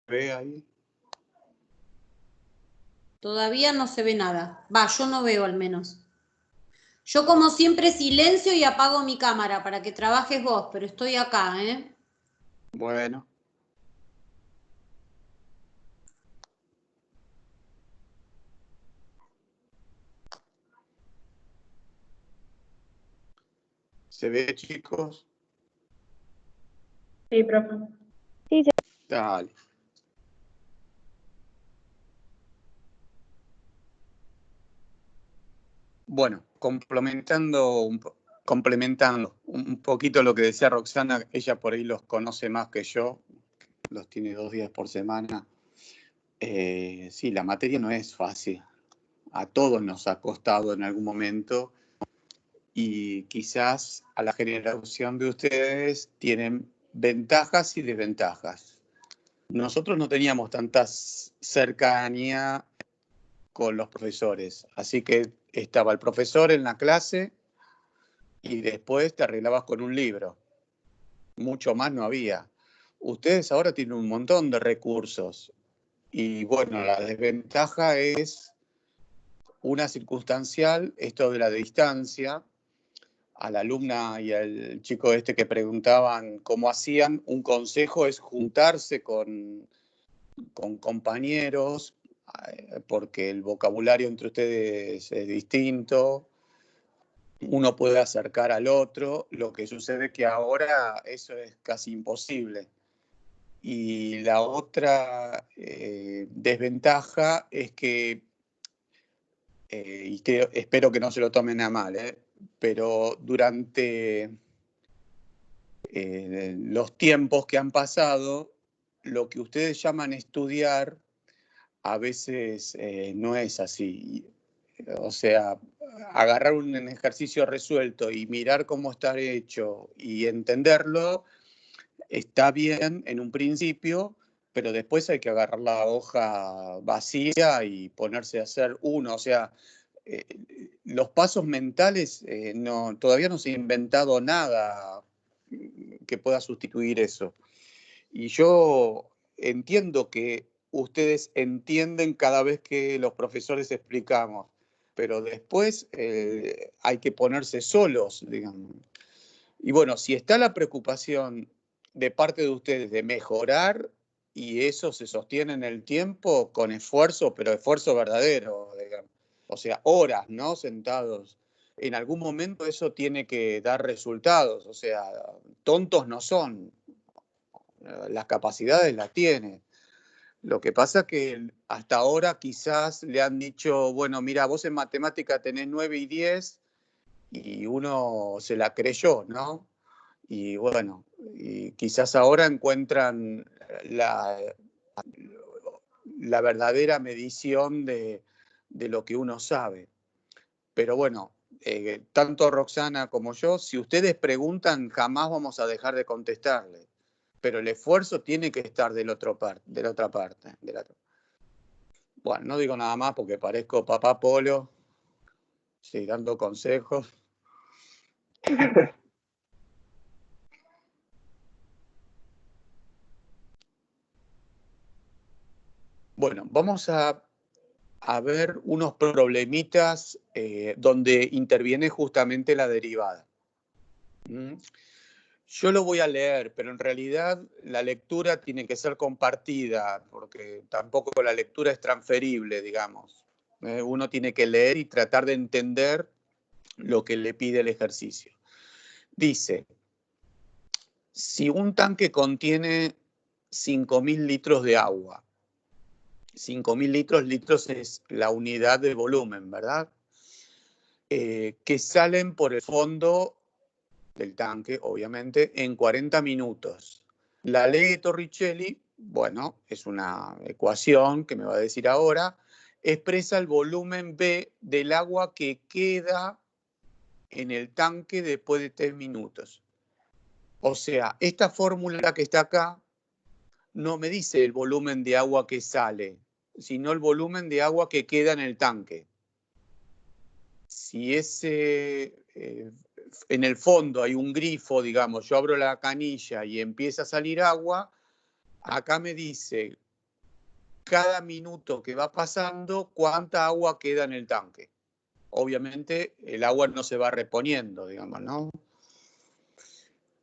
ve ahí? Todavía no se ve nada. Va, yo no veo al menos. Yo como siempre silencio y apago mi cámara para que trabajes vos, pero estoy acá, ¿eh? Bueno. ¿Se ve, chicos? Sí, profe. Sí, Dale. Bueno, complementando un poquito lo que decía Roxana, ella por ahí los conoce más que yo, los tiene 2 días por semana. Sí, la materia no es fácil. A todos nos ha costado en algún momento y quizás a la generación de ustedes tienen ventajas y desventajas. Nosotros no teníamos tanta cercanía con los profesores, así que estaba el profesor en la clase y después te arreglabas con un libro. Mucho más no había. Ustedes ahora tienen un montón de recursos y bueno, la desventaja es una circunstancial, esto de la distancia. A la alumna y al chico este que preguntaban cómo hacían, un consejo es juntarse con compañeros, porque el vocabulario entre ustedes es distinto, uno puede acercar al otro, lo que sucede que ahora eso es casi imposible. Y la otra desventaja es que, y que espero que no se lo tomen a mal, pero durante los tiempos que han pasado, lo que ustedes llaman estudiar a veces no es así. O sea, agarrar un ejercicio resuelto y mirar cómo está hecho y entenderlo está bien en un principio, pero después hay que agarrar la hoja vacía y ponerse a hacer uno. O sea, los pasos mentales, todavía no se ha inventado nada que pueda sustituir eso. Y yo entiendo que ustedes entienden cada vez que los profesores explicamos, pero después hay que ponerse solos, digamos. Y bueno, si está la preocupación de parte de ustedes de mejorar y eso se sostiene en el tiempo con esfuerzo, pero esfuerzo verdadero, digamos. O sea, horas, ¿no? Sentados. En algún momento eso tiene que dar resultados, o sea, tontos no son, las capacidades las tiene. Lo que pasa es que hasta ahora quizás le han dicho, bueno, mira, vos en matemática tenés 9 y 10 y uno se la creyó, ¿no? Y bueno, y quizás ahora encuentran la verdadera medición de lo que uno sabe. Pero bueno, tanto Roxana como yo, si ustedes preguntan, jamás vamos a dejar de contestarles. Pero el esfuerzo tiene que estar de la otra parte. Bueno, no digo nada más porque parezco papá Polo, sí, dando consejos. Bueno, vamos a ver unos problemitas donde interviene justamente la derivada. Yo lo voy a leer, pero en realidad la lectura tiene que ser compartida, porque tampoco la lectura es transferible, digamos. Uno tiene que leer y tratar de entender lo que le pide el ejercicio. Dice, si un tanque contiene 5.000 litros de agua, 5.000 litros es la unidad de volumen, ¿verdad? Que salen por el fondo del tanque, obviamente, en 40 minutos. La ley de Torricelli, bueno, es una ecuación que me va a decir ahora, expresa el volumen B del agua que queda en el tanque después de 3 minutos. O sea, esta fórmula que está acá no me dice el volumen de agua que sale, sino el volumen de agua que queda en el tanque. Si en el fondo hay un grifo, digamos, yo abro la canilla y empieza a salir agua, acá me dice cada minuto que va pasando, cuánta agua queda en el tanque. Obviamente el agua no se va reponiendo, digamos, ¿no?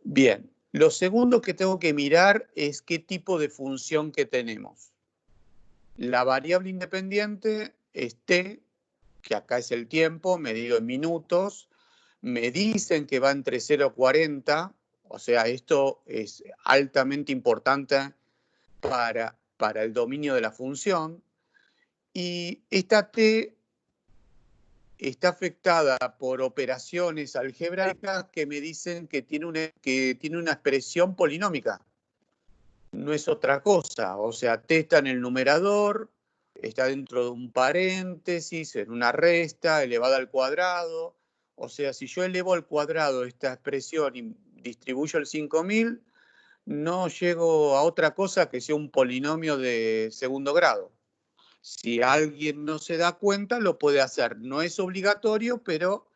Bien, lo segundo que tengo que mirar es qué tipo de función que tenemos. La variable independiente es T, que acá es el tiempo, medido en minutos. Me dicen que va entre 0 y 40, o sea, esto es altamente importante para el dominio de la función. Y esta T está afectada por operaciones algebraicas que me dicen que tiene una expresión polinómica. No es otra cosa, o sea, T está en el numerador, está dentro de un paréntesis, en una resta, elevada al cuadrado. O sea, si yo elevo al cuadrado esta expresión y distribuyo el 5000, no llego a otra cosa que sea un polinomio de segundo grado. Si alguien no se da cuenta, lo puede hacer. No es obligatorio, pero,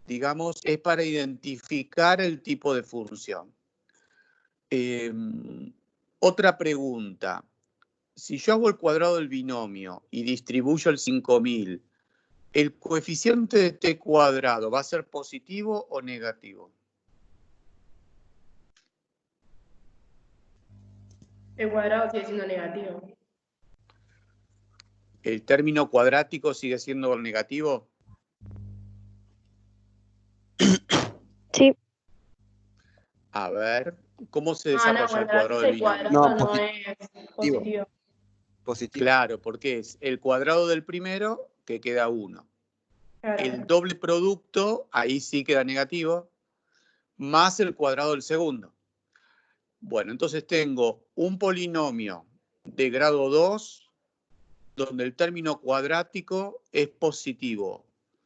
digamos, es para identificar el tipo de función. Otra pregunta. Si yo hago el cuadrado del binomio y distribuyo el 5000, ¿el coeficiente de t cuadrado va a ser positivo o negativo? El cuadrado sigue siendo negativo. ¿El término cuadrático sigue siendo negativo? Sí. A ver, ¿cómo se desarrolla el cuadrado del el binomio? cuadrado No, no es positivo. Positivo. Claro, porque es el cuadrado del primero, que queda 1. Claro. El doble producto, ahí sí queda negativo, más el cuadrado del segundo. Bueno, entonces tengo un polinomio de grado 2, donde el término cuadrático es positivo.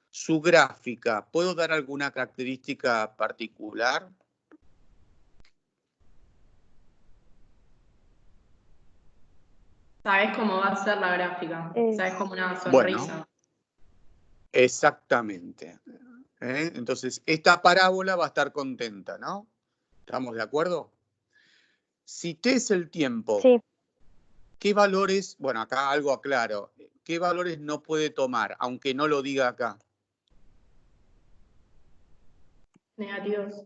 Su gráfica, ¿puedo dar alguna característica particular? Sabes cómo va a ser la gráfica. Sabes como una sonrisa. Bueno, exactamente. Entonces, esta parábola va a estar contenta, ¿no? ¿Estamos de acuerdo? Si t es el tiempo, Sí. ¿qué valores? Bueno, acá algo aclaro. ¿Qué valores no puede tomar, aunque no lo diga acá? Negativos.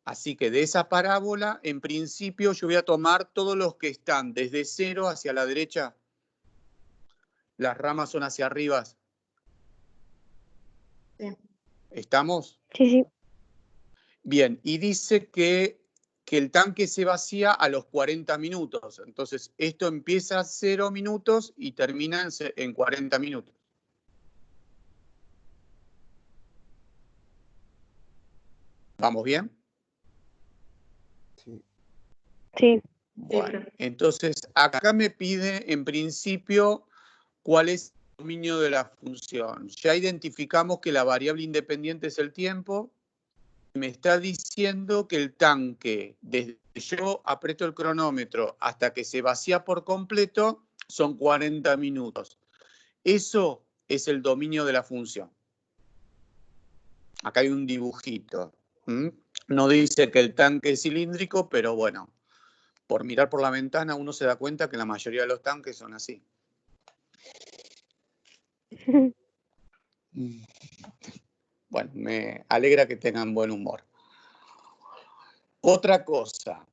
Así que de esa parábola, en principio, yo voy a tomar todos los que están desde 0 hacia la derecha. Las ramas son hacia arriba. Sí. ¿Estamos? Sí, sí. Bien, y dice que el tanque se vacía a los 40 minutos. Entonces, esto empieza a 0 minutos y termina en 40 minutos. ¿Vamos bien? Sí. Sí. Bueno, entonces acá me pide en principio cuál es el dominio de la función. Ya identificamos que la variable independiente es el tiempo. Me está diciendo que el tanque, desde que yo aprieto el cronómetro hasta que se vacía por completo, son 40 minutos. Eso es el dominio de la función. Acá hay un dibujito. No dice que el tanque es cilíndrico, pero bueno, por mirar por la ventana uno se da cuenta que la mayoría de los tanques son así. Bueno, me alegra que tengan buen humor. Otra cosa,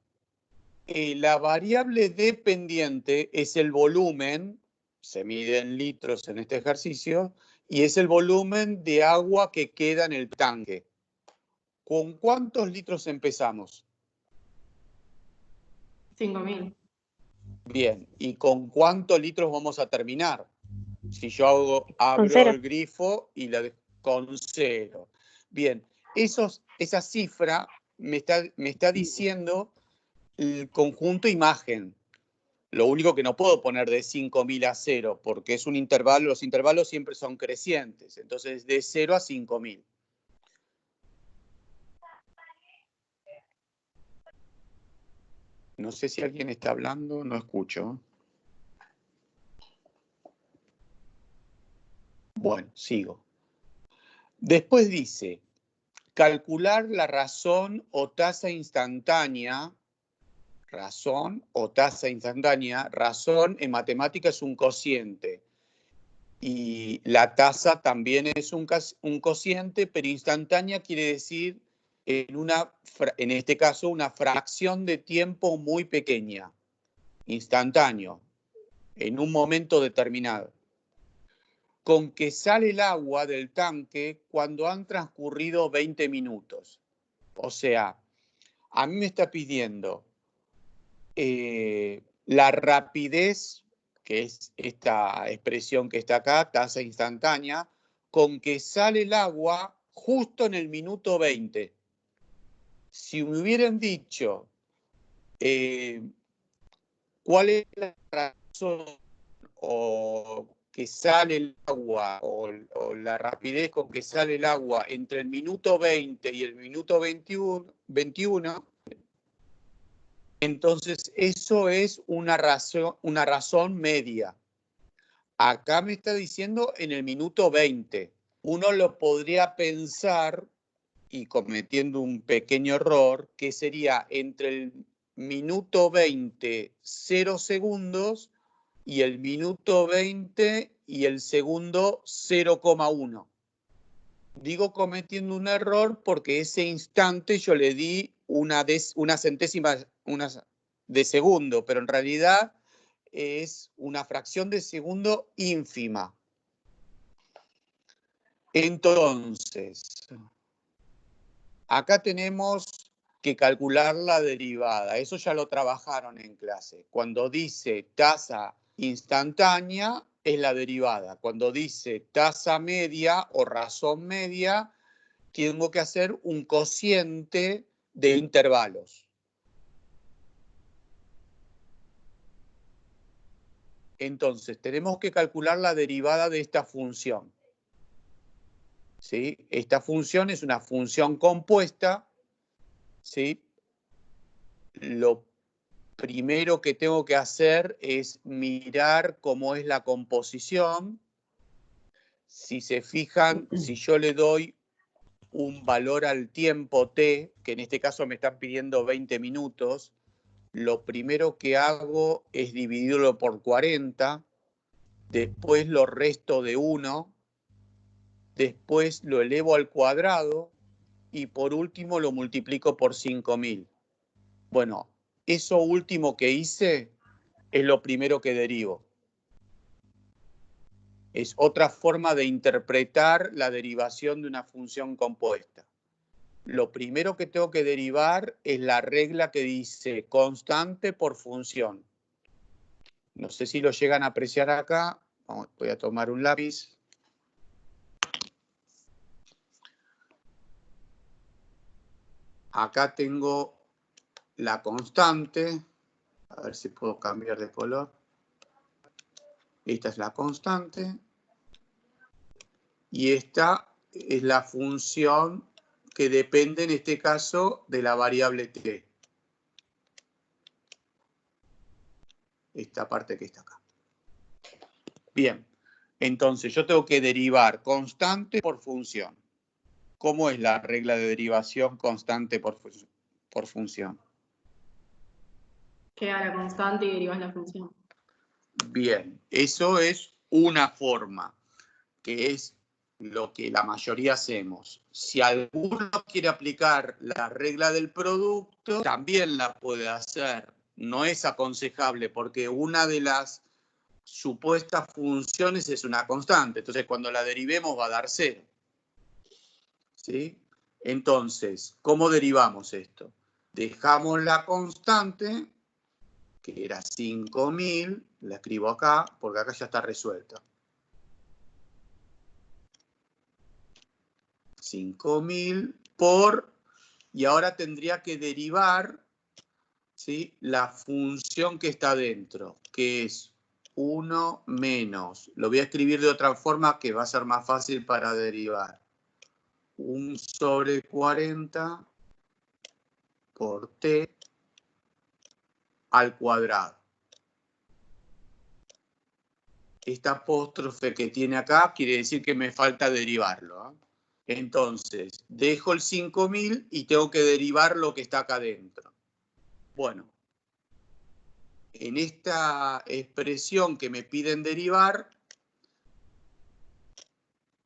la variable dependiente es el volumen, se mide en litros en este ejercicio, y es el volumen de agua que queda en el tanque. ¿Con cuántos litros empezamos? 5000. Bien, ¿y con cuántos litros vamos a terminar? Si yo abro cero. el grifo y la dejo con 0. Bien, esa cifra me está diciendo el conjunto imagen. Lo único que no puedo poner de 5000 a 0, porque es un intervalo, los intervalos siempre son crecientes. Entonces, de 0 a 5000. No sé si alguien está hablando, no escucho. Bueno, sigo. Después dice, calcular la razón o tasa instantánea razón o tasa instantánea. Razón en matemática es un cociente. Y la tasa también es un cociente, pero instantánea quiere decir, en este caso, una fracción de tiempo muy pequeña. Instantáneo, en un momento determinado. Con que sale el agua del tanque cuando han transcurrido 20 minutos. O sea, a mí me está pidiendo la rapidez, que es esta expresión que está acá, tasa instantánea, con que sale el agua justo en el minuto 20. Si me hubieran dicho cuál es la razón o que sale el agua o la rapidez con que sale el agua entre el minuto 20 y el minuto 21, entonces eso es una razón media. Acá me está diciendo en el minuto 20. Uno lo podría pensar, y cometiendo un pequeño error, que sería entre el minuto 20, 0 segundos, y el minuto 20 y el segundo 0,1. Digo cometiendo un error porque ese instante yo le di una centésima de segundo, pero en realidad es una fracción de segundo ínfima. Entonces, acá tenemos que calcular la derivada. Eso ya lo trabajaron en clase. Cuando dice tasa instantánea, es la derivada. Cuando dice tasa media o razón media, tengo que hacer un cociente de intervalos. Entonces, tenemos que calcular la derivada de esta función. ¿Sí? Esta función es una función compuesta. ¿Sí? Lo primero que tengo que hacer es mirar cómo es la composición. Si se fijan, si yo le doy un valor al tiempo t, que en este caso me están pidiendo 20 minutos, lo primero que hago es dividirlo por 40, después lo resto de 1, después lo elevo al cuadrado y por último lo multiplico por 5000. Bueno, eso último que hice es lo primero que derivo. Es otra forma de interpretar la derivación de una función compuesta. Lo primero que tengo que derivar es la regla que dice constante por función. No sé si lo llegan a apreciar acá. Voy a tomar un lápiz. Acá tengo la constante. A ver si puedo cambiar de color. Esta es la constante. Y esta es la función que depende, en este caso, de la variable t. Esta parte que está acá. Bien, entonces yo tengo que derivar constante por función. ¿Cómo es la regla de derivación constante por función? Queda la constante y derivas la función. Bien, eso es una forma, que es lo que la mayoría hacemos. Si alguno quiere aplicar la regla del producto, también la puede hacer. No es aconsejable porque una de las supuestas funciones es una constante. Entonces, cuando la derivemos va a dar 0. ¿Sí? Entonces, ¿cómo derivamos esto? Dejamos la constante, que era 5000, la escribo acá, porque acá ya está resuelta. 5000 por, y ahora tendría que derivar, ¿sí?, la función que está dentro, que es 1 menos, lo voy a escribir de otra forma que va a ser más fácil para derivar, 1 sobre 40 por t al cuadrado. Esta apóstrofe que tiene acá quiere decir que me falta derivarlo, ¿eh? Entonces, dejo el 5000 y tengo que derivar lo que está acá adentro. Bueno, en esta expresión que me piden derivar,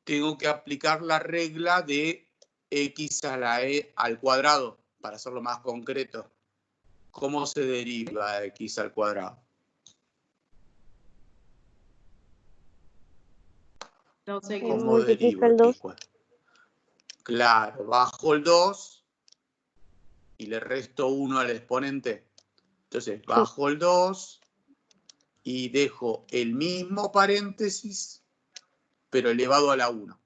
tengo que aplicar la regla de x a la e al cuadrado, para hacerlo más concreto. ¿Cómo se deriva x al cuadrado? 12x. ¿Cómo Multiplica derivo el 2. x cuadrado? Claro, bajo el 2 y le resto 1 al exponente. Entonces, bajo el 2 y dejo el mismo paréntesis, pero elevado a la 1.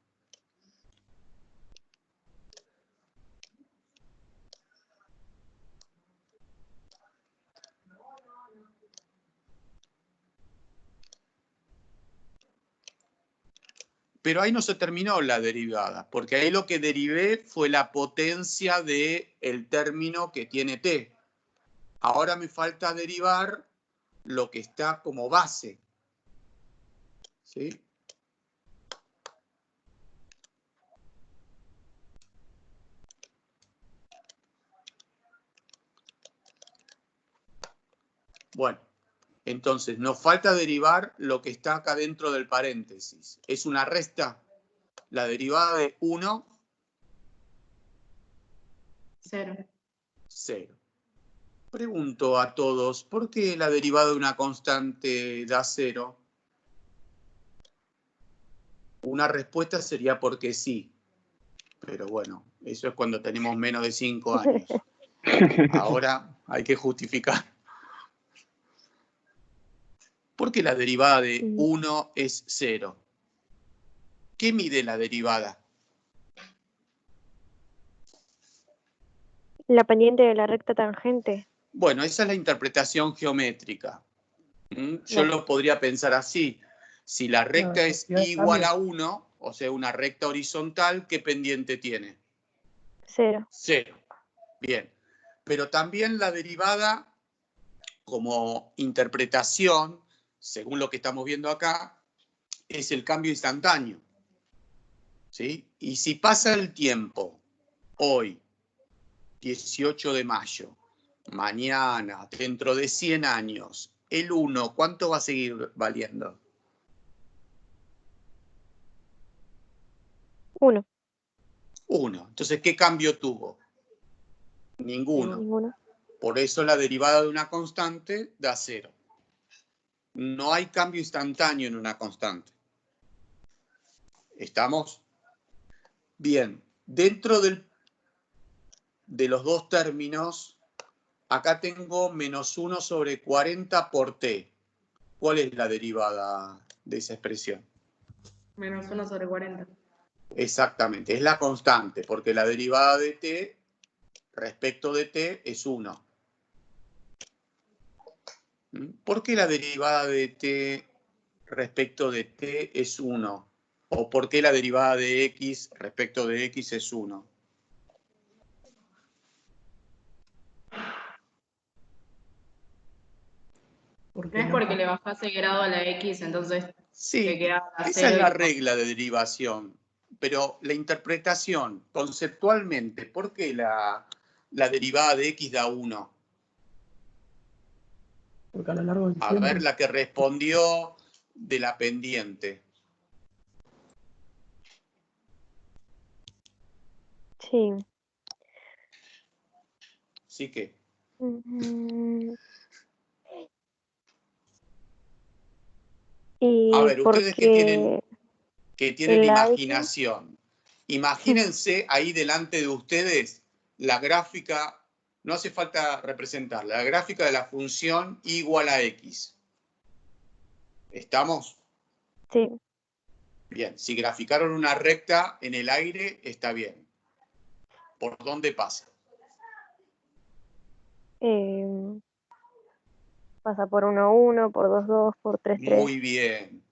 Pero ahí no se terminó la derivada, porque ahí lo que derivé fue la potencia del término que tiene t. Ahora me falta derivar lo que está como base. ¿Sí? Bueno, entonces nos falta derivar lo que está acá dentro del paréntesis. ¿Es una resta? La derivada de 1, 0. 0. Pregunto a todos, ¿por qué la derivada de una constante da 0? Una respuesta sería porque sí. Pero bueno, eso es cuando tenemos menos de 5 años. Ahora hay que justificar. ¿Por qué la derivada de 1 es 0? ¿Qué mide la derivada? La pendiente de la recta tangente. Bueno, esa es la interpretación geométrica. Yo lo podría pensar así. Si la recta es igual a 1, o sea, una recta horizontal, ¿qué pendiente tiene? 0. 0. Bien. Pero también la derivada, como interpretación, según lo que estamos viendo acá, es el cambio instantáneo. ¿Sí? Y si pasa el tiempo, hoy, 18 de mayo, mañana, dentro de 100 años, el 1, ¿cuánto va a seguir valiendo? 1. 1. Entonces, ¿qué cambio tuvo? Ninguno. Ninguno. Por eso la derivada de una constante da 0. No hay cambio instantáneo en una constante. ¿Estamos? Bien. Dentro de los dos términos, acá tengo menos 1 sobre 40 por t. ¿Cuál es la derivada de esa expresión? Menos 1 sobre 40. Exactamente, es la constante, porque la derivada de t respecto de t es 1. ¿Por qué la derivada de t respecto de t es 1? ¿O por qué la derivada de x respecto de x es 1? No es porque le bajase grado a la X, entonces Sí, te queda a esa es 0 la regla de derivación, pero la interpretación, conceptualmente, ¿por qué la derivada de x da 1? Porque a lo largo del A tiempo. ver, la que respondió de la pendiente. Sí. ¿Sí que? Y A ver, ustedes que tienen el imaginación, imagínense ahí delante de ustedes la gráfica, no hace falta representarla, la gráfica de la función igual a x. ¿Estamos? Sí. Bien, si graficaron una recta en el aire, está bien. ¿Por dónde pasa? Pasa por 1, 1, por 2, 2, por 3, 3. Muy bien.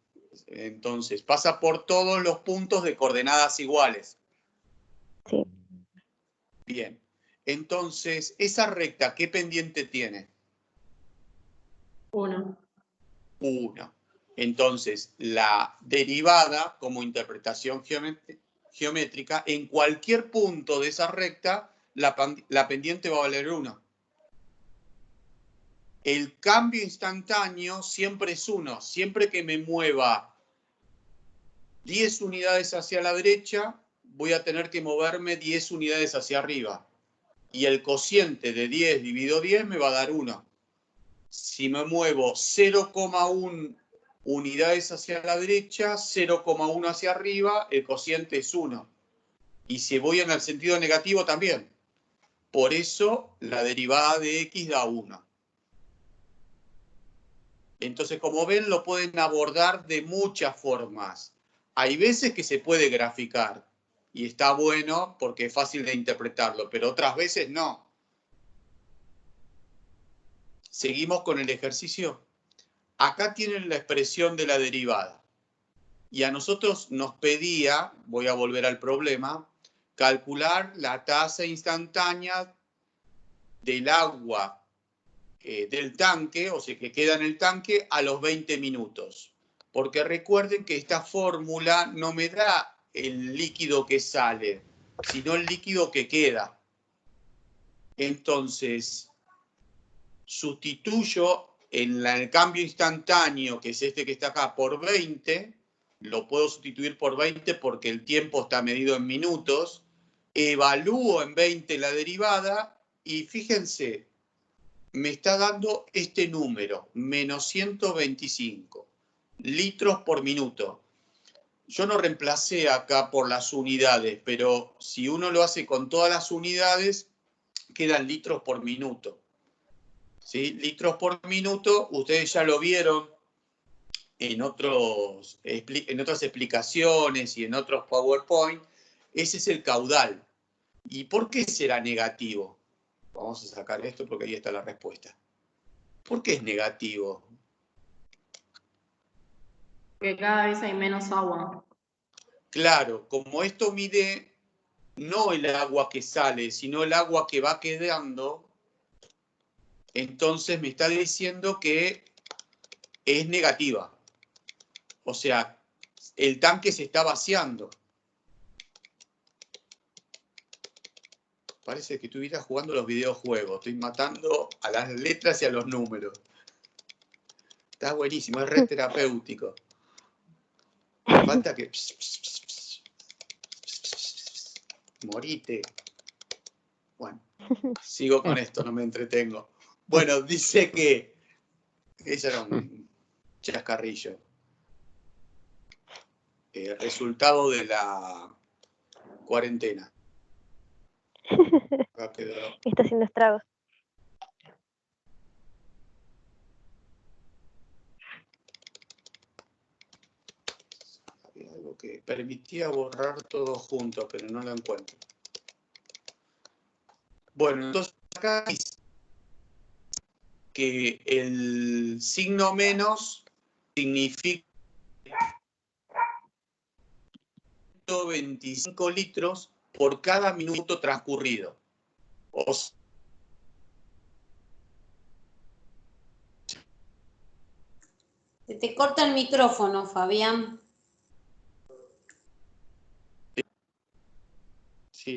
Entonces, pasa por todos los puntos de coordenadas iguales. Sí. Bien. Entonces, esa recta, ¿qué pendiente tiene? 1. 1. Entonces, la derivada, como interpretación geométrica, en cualquier punto de esa recta, la pendiente va a valer 1. el cambio instantáneo siempre es 1. Siempre que me mueva 10 unidades hacia la derecha, voy a tener que moverme 10 unidades hacia arriba. Y el cociente de 10 dividido 10 me va a dar 1. Si me muevo 0,1 unidades hacia la derecha, 0,1 hacia arriba, el cociente es 1. Y si voy en el sentido negativo también. Por eso la derivada de x da 1. Entonces, como ven, lo pueden abordar de muchas formas. Hay veces que se puede graficar y está bueno porque es fácil de interpretarlo, pero otras veces no. Seguimos con el ejercicio. Acá tienen la expresión de la derivada. Y a nosotros nos pedía, voy a volver al problema, calcular la tasa instantánea del agua del tanque, o sea, que queda en el tanque a los 20 minutos. Porque recuerden que esta fórmula no me da el líquido que sale, sino el líquido que queda. Entonces, sustituyo en el cambio instantáneo, que es este que está acá, por 20, lo puedo sustituir por 20 porque el tiempo está medido en minutos, evalúo en 20 la derivada y fíjense, me está dando este número, menos 125 litros por minuto. Yo no reemplacé acá por las unidades, pero si uno lo hace con todas las unidades, quedan litros por minuto. ¿Sí? Litros por minuto, ustedes ya lo vieron en otras explicaciones y en otros PowerPoint. Ese es el caudal. ¿Y por qué será negativo? Vamos a sacar esto porque ahí está la respuesta. ¿Por qué es negativo? Porque cada vez hay menos agua. Claro, como esto mide no el agua que sale, sino el agua que va quedando, entonces me está diciendo que es negativa. O sea, el tanque se está vaciando. Parece que estuviera jugando los videojuegos. Estoy matando a las letras y a los números. Está buenísimo, es re terapéutico. Falta que... Morite. Bueno, sigo con esto, no me entretengo. Bueno, dice que... Ese era un chascarrillo. Resultado de la cuarentena. Acá quedó. Está haciendo estragos. Había algo que permitía borrar todo junto, pero no lo encuentro. Bueno, entonces acá dice que el signo menos significa 125 litros por cada minuto transcurrido. O sea, Se te corta el micrófono, Fabián.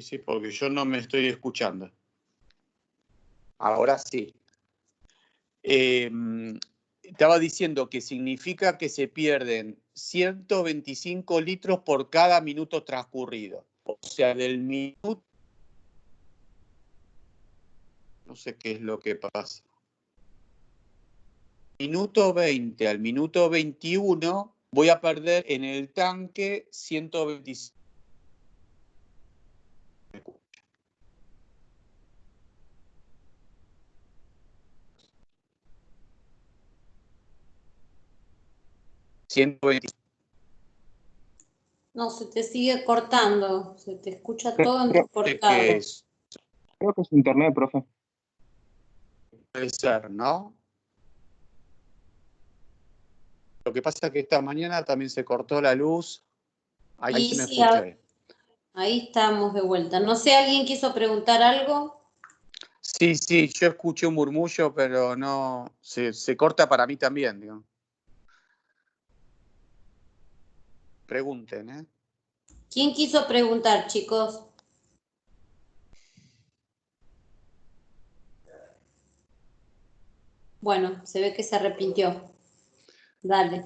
sí, porque yo no me estoy escuchando. Ahora sí. Estaba diciendo que significa que se pierden 125 litros por cada minuto transcurrido. O sea, del minuto... No sé qué es lo que pasa. Minuto 20 al minuto 21 voy a perder en el tanque 125. No, se te sigue cortando. Se te escucha todo entrecortado. Creo que es internet, profe. Puede ser, ¿no? Lo que pasa es que esta mañana también se cortó la luz. Ahí se me escucha bien. Ahí estamos de vuelta. No sé, ¿alguien quiso preguntar algo? Sí, yo escuché un murmullo, pero no, se corta para mí también, digo. Pregunten, ¿eh? ¿Quién quiso preguntar, chicos? Bueno, se ve que se arrepintió. Dale.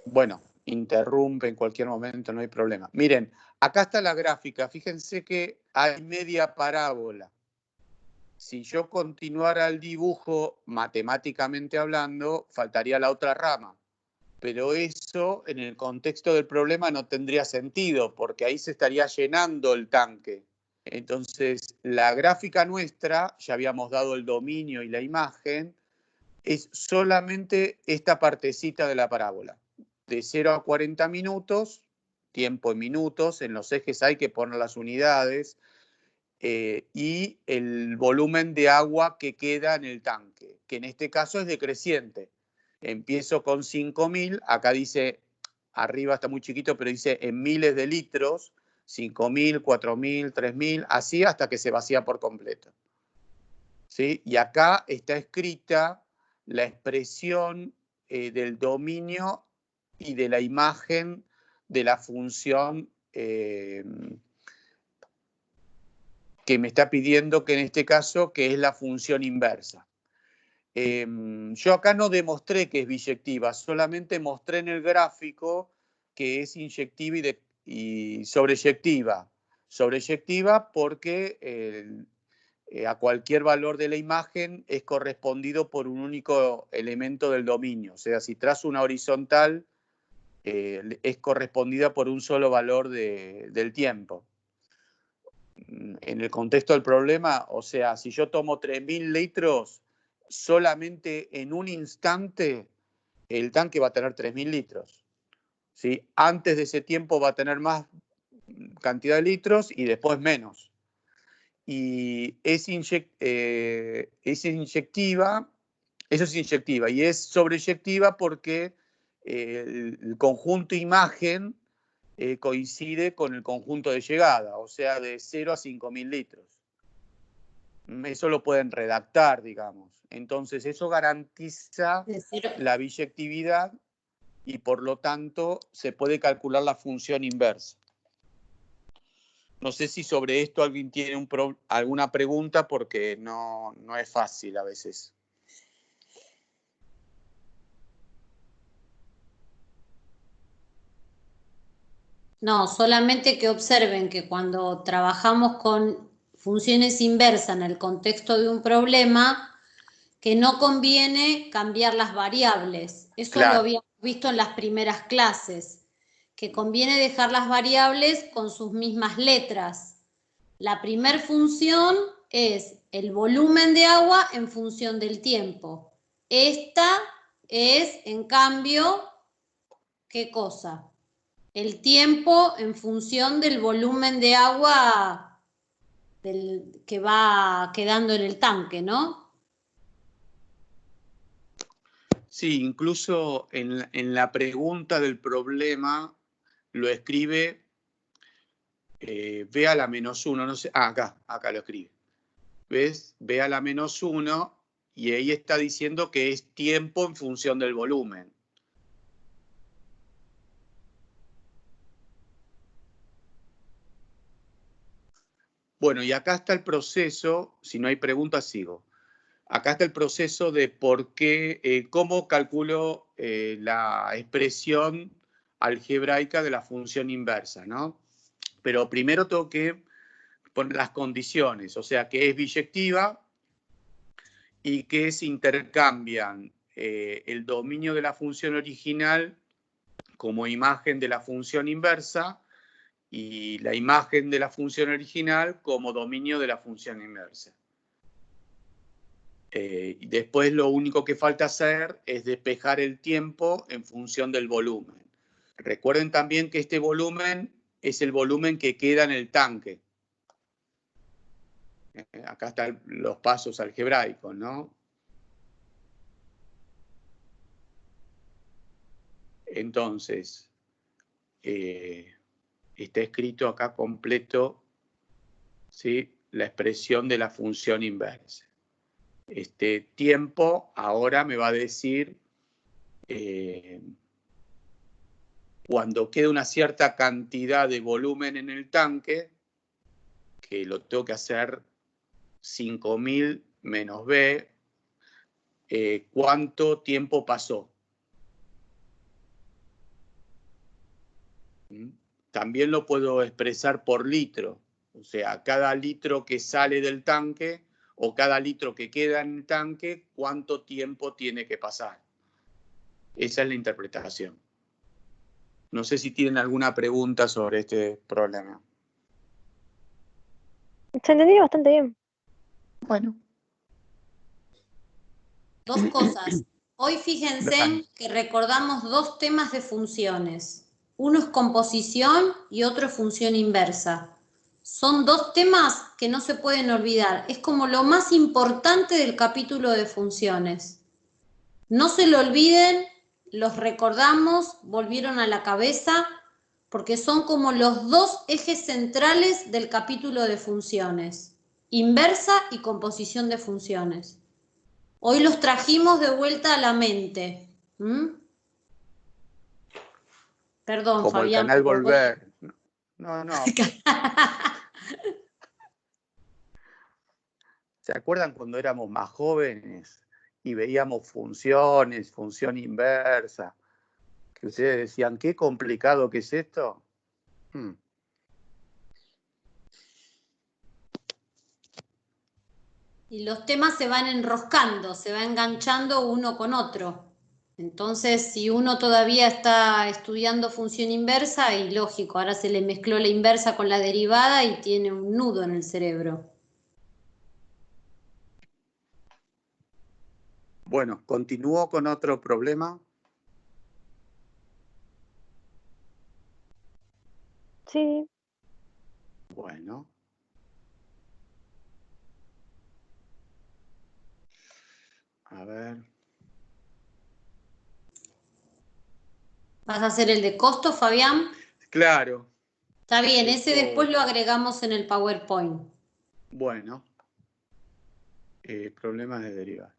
Bueno, interrumpe en cualquier momento, no hay problema. Miren, acá está la gráfica. Fíjense que hay media parábola. Si yo continuara el dibujo matemáticamente hablando, faltaría la otra rama. Pero eso en el contexto del problema no tendría sentido, porque ahí se estaría llenando el tanque. Entonces, la gráfica nuestra, ya habíamos dado el dominio y la imagen, es solamente esta partecita de la parábola. De 0 a 40 minutos, tiempo en minutos, en los ejes hay que poner las unidades, y el volumen de agua que queda en el tanque, que en este caso es decreciente. Empiezo con 5.000, acá dice, arriba está muy chiquito, pero dice en miles de litros, 5.000, 4.000, 3.000, así hasta que se vacía por completo. ¿Sí? Y acá está escrita la expresión del dominio y de la imagen de la función que me está pidiendo, que en este caso, que es la función inversa. Yo acá no demostré que es biyectiva, solamente mostré en el gráfico que es inyectiva y sobreyectiva. Sobreyectiva porque a cualquier valor de la imagen es correspondido por un único elemento del dominio. O sea, si trazo una horizontal, es correspondida por un solo valor del tiempo. En el contexto del problema, o sea, si yo tomo 3.000 litros, solamente en un instante el tanque va a tener 3.000 litros. ¿Sí? Antes de ese tiempo va a tener más cantidad de litros y después menos. Y es inyectiva, eso es inyectiva, y es sobreyectiva porque el conjunto imagen coincide con el conjunto de llegada, o sea, de 0 a 5.000 litros. Eso lo pueden redactar, digamos. Entonces, eso garantiza la biyectividad y, por lo tanto, se puede calcular la función inversa. No sé si sobre esto alguien tiene alguna pregunta, porque no es fácil a veces. No, solamente que observen que cuando trabajamos con funciones inversas en el contexto de un problema, que no conviene cambiar las variables. Eso Claro. lo habíamos visto en las primeras clases, que conviene dejar las variables con sus mismas letras. La primer función es el volumen de agua en función del tiempo. Esta es, en cambio, ¿qué cosa? El tiempo en función del volumen de agua que va quedando en el tanque, ¿no? Sí, incluso en la pregunta del problema lo escribe V a la menos 1, no sé, acá lo escribe. ¿Ves? V a la menos 1, y ahí está diciendo que es tiempo en función del volumen. Bueno, y acá está el proceso, si no hay preguntas sigo. Acá está el proceso de por qué, cómo calculo la expresión algebraica de la función inversa, ¿no? Pero primero tengo que poner las condiciones, o sea, que es biyectiva y que se intercambian el dominio de la función original como imagen de la función inversa y la imagen de la función original como dominio de la función inversa. Y después lo único que falta hacer es despejar el tiempo en función del volumen. Recuerden también que este volumen es el volumen que queda en el tanque. Acá están los pasos algebraicos, ¿no? Entonces, está escrito acá completo, ¿sí? La expresión de la función inversa. Este tiempo ahora me va a decir cuando queda una cierta cantidad de volumen en el tanque, que lo tengo que hacer 5.000 menos B, cuánto tiempo pasó. También lo puedo expresar por litro. O sea, cada litro que sale del tanque o cada litro que queda en el tanque, cuánto tiempo tiene que pasar. Esa es la interpretación. No sé si tienen alguna pregunta sobre este problema. Se entendió bastante bien. Bueno. Dos cosas. Hoy fíjense que recordamos dos temas de funciones. Uno es composición y otro es función inversa. Son dos temas que no se pueden olvidar. Es como lo más importante del capítulo de funciones. No se lo olviden, los recordamos, volvieron a la cabeza, porque son como los dos ejes centrales del capítulo de funciones. Inversa y composición de funciones. Hoy los trajimos de vuelta a la mente. Perdón, como Fabián. el canal Volver. No. ¿Se acuerdan cuando éramos más jóvenes y veíamos funciones, función inversa? Que ustedes decían, qué complicado que es esto. Y los temas se van enroscando, se va enganchando uno con otro. Entonces, si uno todavía está estudiando función inversa, y lógico, ahora se le mezcló la inversa con la derivada y tiene un nudo en el cerebro. Bueno, continúo con otro problema. Sí. Bueno. A ver. ¿Vas a hacer el de costo, Fabián? Claro. Está bien, ese después lo agregamos en el PowerPoint. Bueno. Problemas de derivada.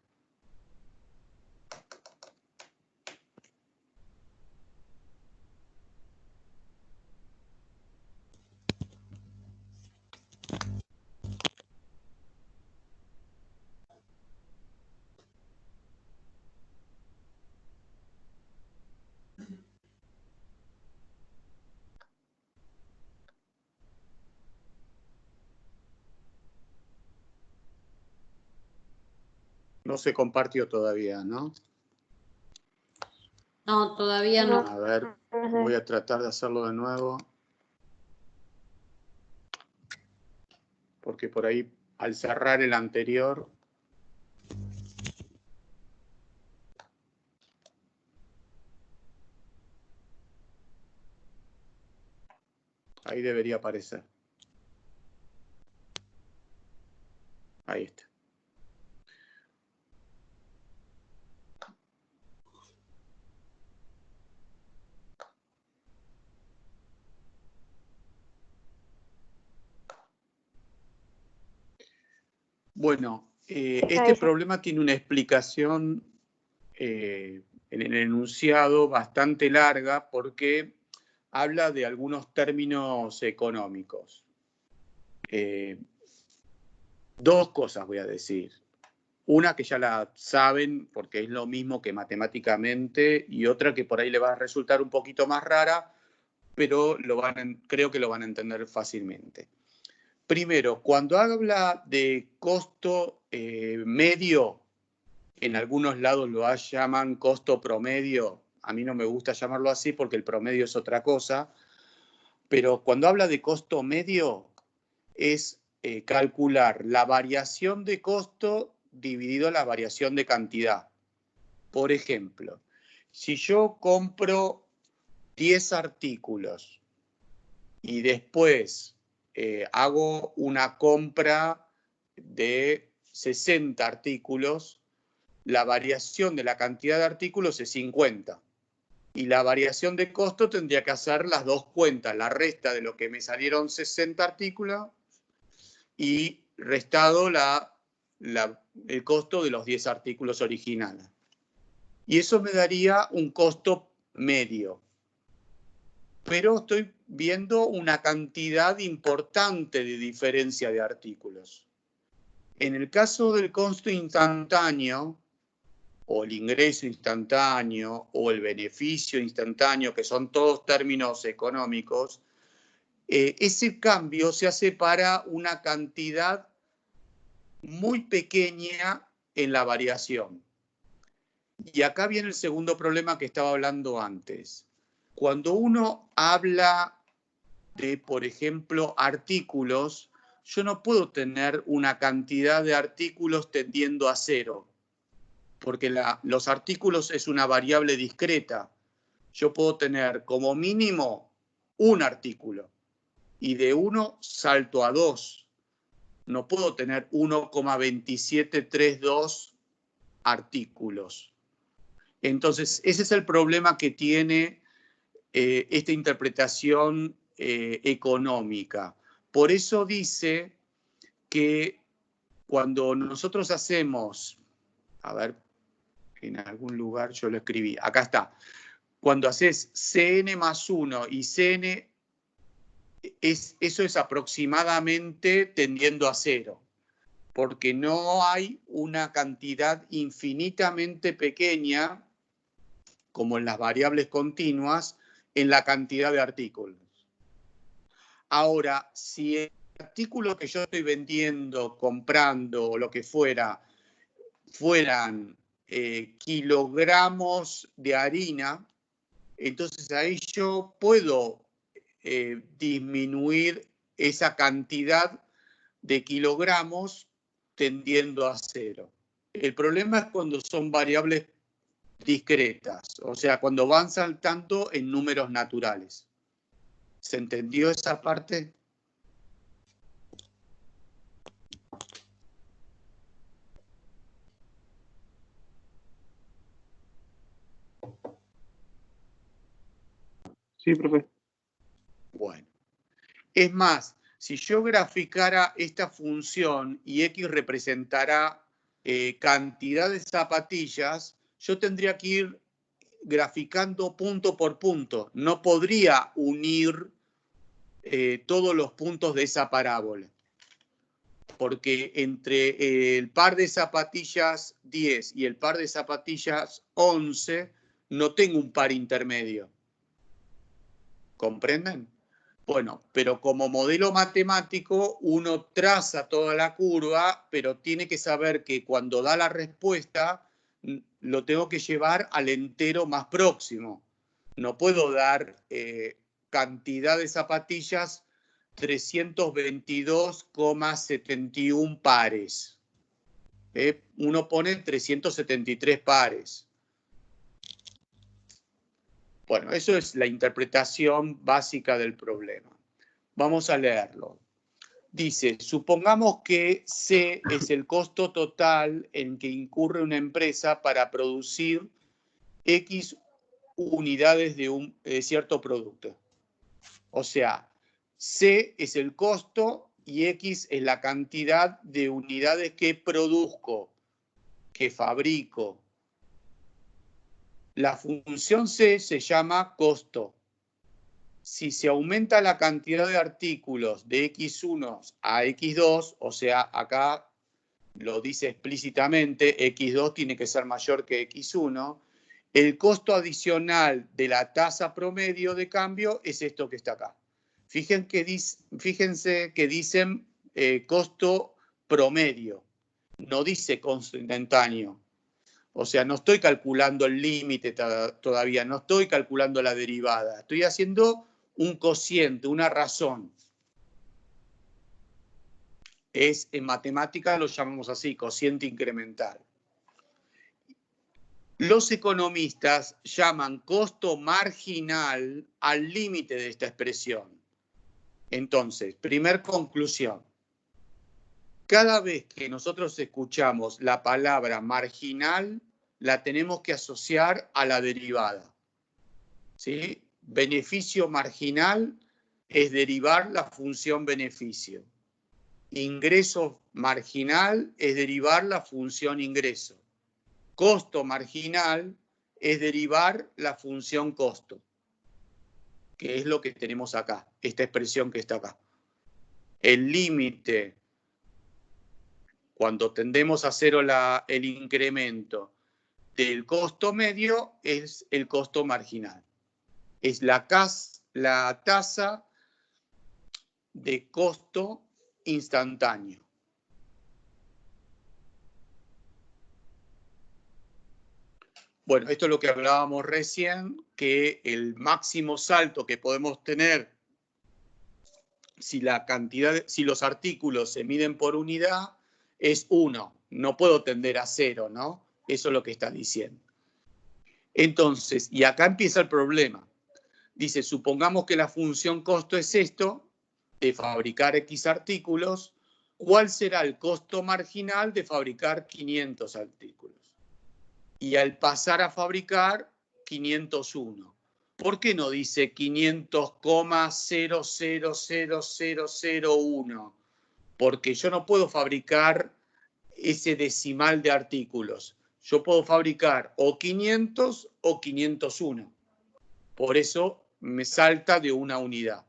No se compartió todavía, ¿no? No, todavía no. A ver, voy a tratar de hacerlo de nuevo. Porque por ahí, al cerrar el anterior, ahí debería aparecer. Ahí está. Bueno, este problema tiene una explicación en el enunciado bastante larga porque habla de algunos términos económicos. Dos cosas voy a decir. Una que ya la saben porque es lo mismo que matemáticamente y otra que por ahí le va a resultar un poquito más rara, pero creo que lo van a entender fácilmente. Primero, cuando habla de costo medio, en algunos lados lo llaman costo promedio. A mí no me gusta llamarlo así porque el promedio es otra cosa. Pero cuando habla de costo medio, es calcular la variación de costo dividido la variación de cantidad. Por ejemplo, si yo compro 10 artículos y después hago una compra de 60 artículos, la variación de la cantidad de artículos es 50. Y la variación de costo tendría que hacer las dos cuentas, la resta de lo que me salieron 60 artículos y restado el costo de los 10 artículos originales. Y eso me daría un costo medio. Pero estoy viendo una cantidad importante de diferencia de artículos. En el caso del costo instantáneo, o el ingreso instantáneo, o el beneficio instantáneo, que son todos términos económicos, ese cambio se hace para una cantidad muy pequeña en la variación. Y acá viene el segundo problema que estaba hablando antes. Cuando uno habla de, por ejemplo, artículos, yo no puedo tener una cantidad de artículos tendiendo a cero, porque los artículos es una variable discreta. Yo puedo tener como mínimo un artículo, y de 1 salto a 2. No puedo tener 1,2732 artículos. Entonces, ese es el problema que tiene esta interpretación económica. Por eso dice que cuando nosotros hacemos, a ver, en algún lugar yo lo escribí, acá está, cuando haces CN más 1 y CN, eso es aproximadamente tendiendo a 0, porque no hay una cantidad infinitamente pequeña, como en las variables continuas, en la cantidad de artículos. Ahora, si el artículo que yo estoy vendiendo, comprando o lo que fuera, fueran kilogramos de harina, entonces ahí yo puedo disminuir esa cantidad de kilogramos tendiendo a 0. El problema es cuando son variables discretas, o sea, cuando van saltando en números naturales. ¿Se entendió esa parte? Sí, profe. Bueno. Es más, si yo graficara esta función y X representara cantidad de zapatillas, yo tendría que ir graficando punto por punto. No podría unir todos los puntos de esa parábola, porque entre el par de zapatillas 10 y el par de zapatillas 11 no tengo un par intermedio. ¿Comprenden? Bueno, pero como modelo matemático uno traza toda la curva, pero tiene que saber que cuando da la respuesta lo tengo que llevar al entero más próximo. No puedo dar cantidad de zapatillas 322,71 pares. Uno pone 373 pares. Bueno, eso es la interpretación básica del problema. Vamos a leerlo. Dice, supongamos que C es el costo total en que incurre una empresa para producir X unidades de cierto producto. O sea, C es el costo y X es la cantidad de unidades que produzco, que fabrico. La función C se llama costo. Si se aumenta la cantidad de artículos de X1 a X2, o sea, acá lo dice explícitamente, X2 tiene que ser mayor que X1, el costo adicional de la tasa promedio de cambio es esto que está acá. Fíjense que dicen costo promedio, no dice costo instantáneo. O sea, no estoy calculando el límite todavía, no estoy calculando la derivada. Estoy haciendo un cociente, una razón. En matemática lo llamamos así, cociente incremental. Los economistas llaman costo marginal al límite de esta expresión. Entonces, primer conclusión. Cada vez que nosotros escuchamos la palabra marginal, la tenemos que asociar a la derivada. ¿Sí? Beneficio marginal es derivar la función beneficio. Ingreso marginal es derivar la función ingreso. Costo marginal es derivar la función costo, que es lo que tenemos acá, esta expresión que está acá. El límite, cuando tendemos a cero el incremento del costo medio es el costo marginal. Es la tasa de costo instantáneo. Bueno, esto es lo que hablábamos recién, que el máximo salto que podemos tener si los artículos se miden por unidad es 1. No puedo tender a 0, ¿no? Eso es lo que está diciendo. Entonces, y acá empieza el problema. Dice, supongamos que la función costo es esto, de fabricar X artículos, ¿cuál será el costo marginal de fabricar 500 artículos? Y al pasar a fabricar 501. ¿Por qué no dice 500,000001? Porque yo no puedo fabricar ese decimal de artículos. Yo puedo fabricar o 500 o 501. Por eso me salta de una unidad.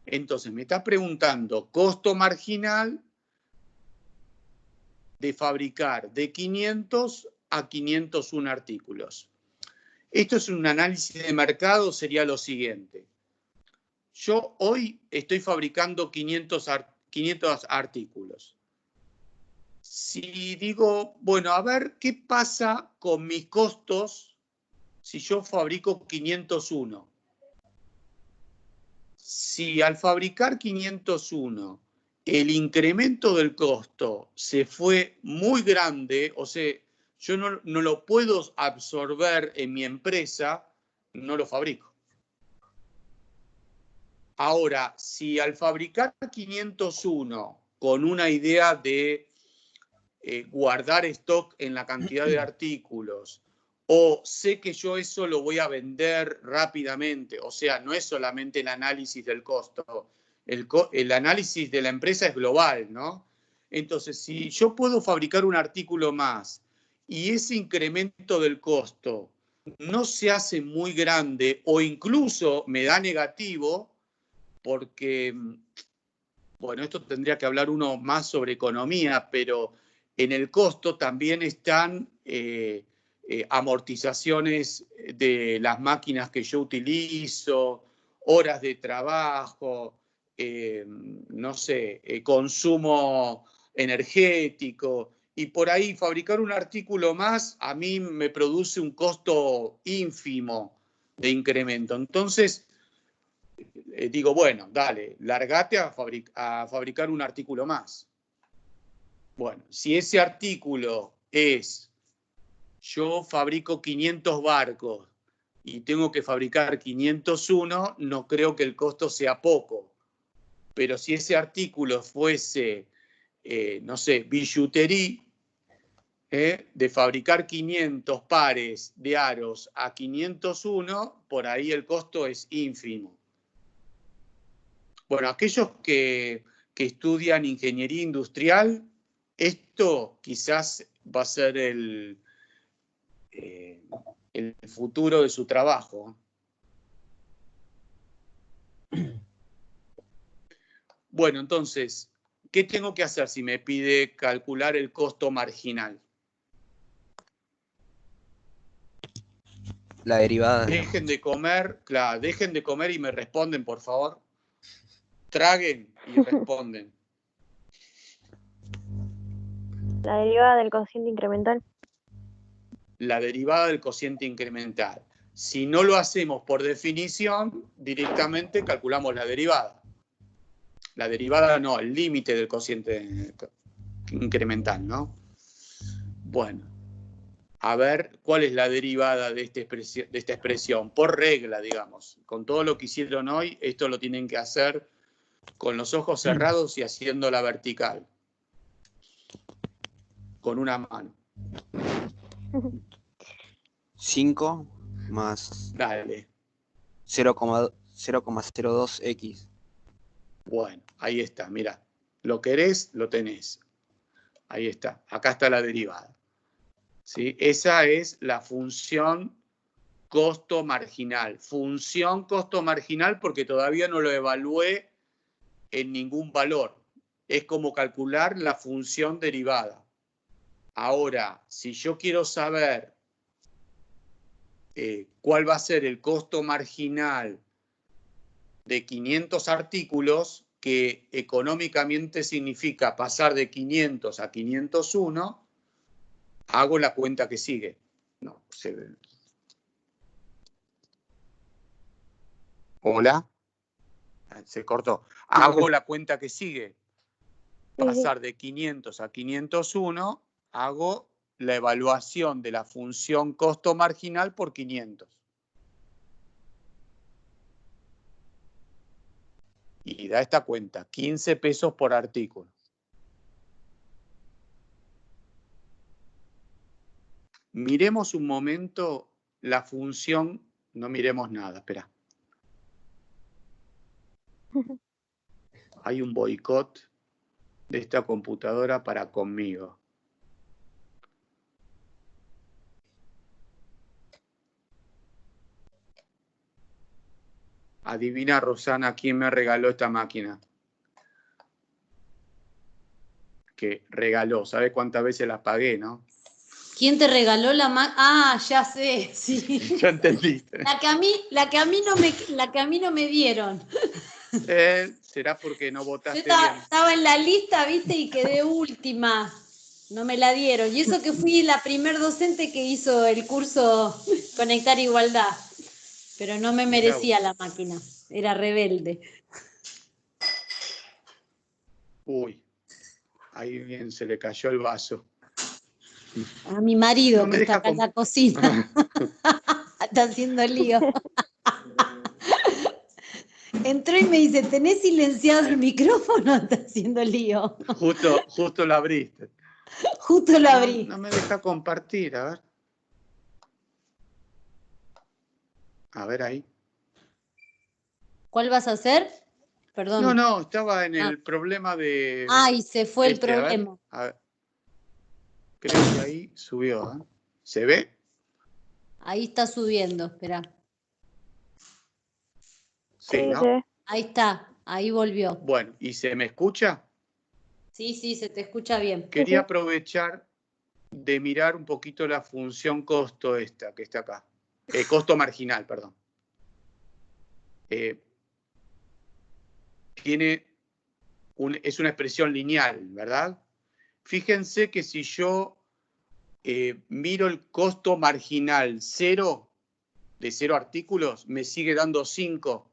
Entonces me está preguntando costo marginal de fabricar de 500 a 501 artículos. Esto es un análisis de mercado, sería lo siguiente. Yo hoy estoy fabricando 500 artículos. Si digo, bueno, a ver, ¿qué pasa con mis costos si yo fabrico 501? Si al fabricar 501 el incremento del costo se fue muy grande, o sea, yo no lo puedo absorber en mi empresa, no lo fabrico. Ahora, si al fabricar 501 con una idea de guardar stock en la cantidad de artículos, o sé que yo eso lo voy a vender rápidamente, o sea, no es solamente el análisis del costo, el análisis de la empresa es global, ¿no? Entonces, si yo puedo fabricar un artículo más y ese incremento del costo no se hace muy grande o incluso me da negativo, porque, bueno, esto tendría que hablar uno más sobre economía, pero en el costo también están amortizaciones de las máquinas que yo utilizo, horas de trabajo, no sé, consumo energético, y por ahí fabricar un artículo más a mí me produce un costo ínfimo de incremento. Entonces, digo, bueno, dale, largate a fabricar un artículo más. Bueno, si ese artículo es, yo fabrico 500 barcos y tengo que fabricar 501, no creo que el costo sea poco. Pero si ese artículo fuese, no sé, billutería, de fabricar 500 pares de aros a 501, por ahí el costo es ínfimo. Bueno, aquellos que estudian ingeniería industrial, esto quizás va a ser el futuro de su trabajo. Bueno, entonces, ¿qué tengo que hacer si me pide calcular el costo marginal? La derivada. Dejen de comer, claro, dejen de comer y me responden, por favor. Traguen y responden. La derivada del cociente incremental. La derivada del cociente incremental. Si no lo hacemos por definición, directamente calculamos la derivada. La derivada no, el límite del cociente incremental, ¿no? Bueno, a ver cuál es la derivada de esta expresión, por regla, digamos. Con todo lo que hicieron hoy, esto lo tienen que hacer con los ojos cerrados y haciéndola vertical. Con una mano. 5 más Dale. 0,02x. Bueno, ahí está, mirá. Lo querés, lo tenés. Ahí está. Acá está la derivada. ¿Sí? Esa es la función costo marginal. Función costo marginal porque todavía no lo evalué en ningún valor. Es como calcular la función derivada. Ahora, si yo quiero saber cuál va a ser el costo marginal de 500 artículos, que económicamente significa pasar de 500 a 501, hago la cuenta que sigue. No, ¿Hola? Se cortó. Hago la cuenta que sigue. Pasar de 500 a 501, hago la evaluación de la función costo marginal por 500. Y da esta cuenta, 15 pesos por artículo. Miremos un momento la función, no miremos nada, espera. Hay un boicot de esta computadora para conmigo. Adivina, Rosana, quién me regaló esta máquina. Que regaló, ¿sabe cuántas veces la pagué, no? ¿Quién te regaló la máquina? Ah, ya sé, sí. Ya entendiste. La que a mí no me dieron. Será porque no votaste Yo bien. estaba en la lista, viste, y quedé última. No me la dieron. Y eso que fui la primer docente que hizo el curso Conectar Igualdad. Pero no me merecía la máquina. Era rebelde. Uy, ahí bien se le cayó el vaso. A mi marido, No me que está deja acá en la cocina. Está haciendo lío. Entró y me dice, ¿tenés silenciado el micrófono? Está haciendo lío. Justo lo abriste. Justo lo abrí. No me deja compartir, a ver. A ver ahí. ¿Cuál vas a hacer? Perdón. No, estaba en el problema de... Ay, se fue el a ver, problema. a ver. Creo que ahí subió, ¿eh? ¿Se ve? Ahí está subiendo, espera. Sí, ¿no? Sí. Ahí está, ahí volvió. Bueno, ¿y se me escucha? Sí, se te escucha bien. Quería aprovechar de mirar un poquito la función costo esta, que está acá. Costo marginal, perdón. Es una expresión lineal, ¿verdad? Fíjense que si yo miro el costo marginal 0, de 0 artículos, me sigue dando 5.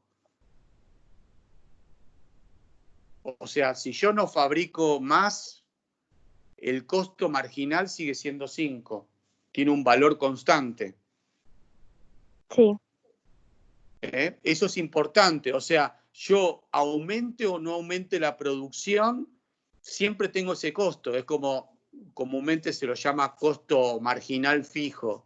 O sea, si yo no fabrico más, el costo marginal sigue siendo 5. Tiene un valor constante. Sí. Eso es importante. O sea, yo aumente o no aumente la producción, siempre tengo ese costo. Es como comúnmente se lo llama costo marginal fijo.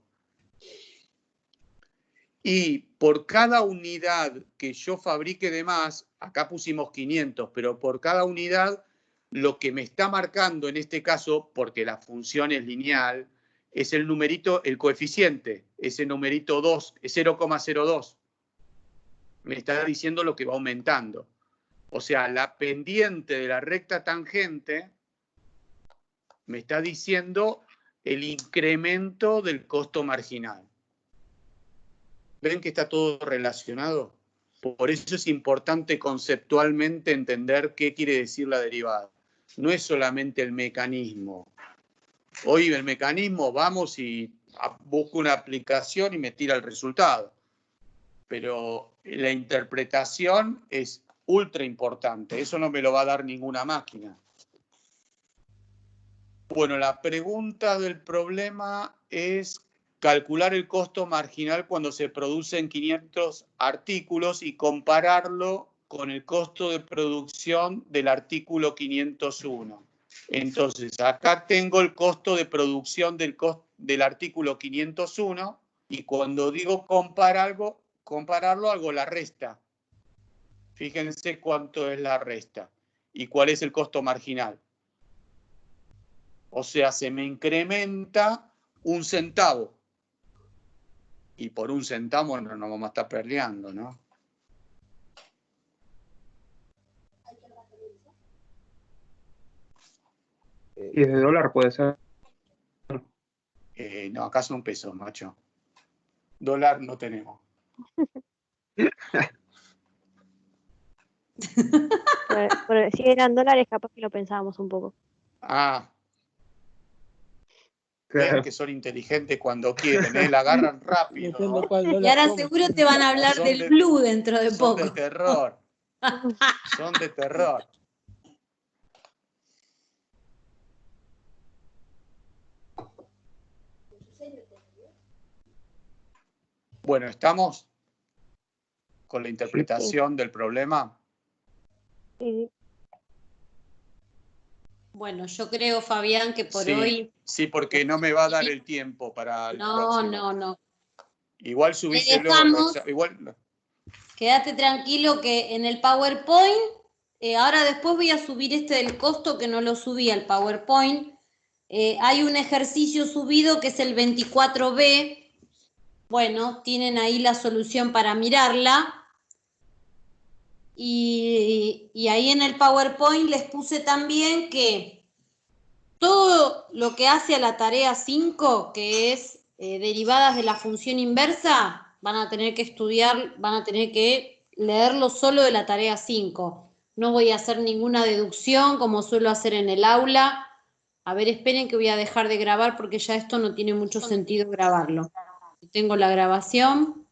Y por cada unidad que yo fabrique de más, acá pusimos 500, pero por cada unidad, lo que me está marcando en este caso, porque la función es lineal, es el numerito, el coeficiente, ese numerito 2, es 0,02. Me está diciendo lo que va aumentando. O sea, la pendiente de la recta tangente me está diciendo el incremento del costo marginal. ¿Ven que está todo relacionado? Por eso es importante conceptualmente entender qué quiere decir la derivada. No es solamente el mecanismo. Hoy el mecanismo, vamos y busco una aplicación y me tira el resultado. Pero la interpretación es ultra importante. Eso no me lo va a dar ninguna máquina. Bueno, la pregunta del problema es calcular el costo marginal cuando se producen 500 artículos y compararlo con el costo de producción del artículo 501. Entonces, acá tengo el costo de producción del artículo 501 y cuando digo compararlo, hago la resta. Fíjense cuánto es la resta y cuál es el costo marginal. O sea, se me incrementa 1 centavo. Y por 1 centavo no nos vamos a estar peleando, ¿no? Y es de dólar, puede ser. No, acá son pesos, macho. Dólar no tenemos. Bueno, si eran dólares, capaz que lo pensábamos un poco. Ah, ven que son inteligentes cuando quieren, ¿eh? La agarran rápido. Depende ¿no? cuál Y dólar ahora compre. seguro te van a hablar Son del de- blue dentro de Son de poco. terror. Son de terror. Bueno, ¿estamos con la interpretación del problema? Sí, Bueno, yo creo, Fabián, que por Sí, hoy... sí, porque no me va a dar el tiempo para el No, próximo. no. Igual Te subíselo, dejamos. igual, Quédate tranquilo que en el PowerPoint, ahora después voy a subir este del costo que no lo subí al PowerPoint. Hay un ejercicio subido que es el 24B. Bueno, tienen ahí la solución para mirarla. Y ahí en el PowerPoint les puse también que todo lo que hace a la tarea 5, que es derivadas de la función inversa, van a tener que estudiar, van a tener que leerlo solo de la tarea 5. No voy a hacer ninguna deducción como suelo hacer en el aula. A ver, esperen que voy a dejar de grabar porque ya esto no tiene mucho sentido grabarlo. Tengo la grabación.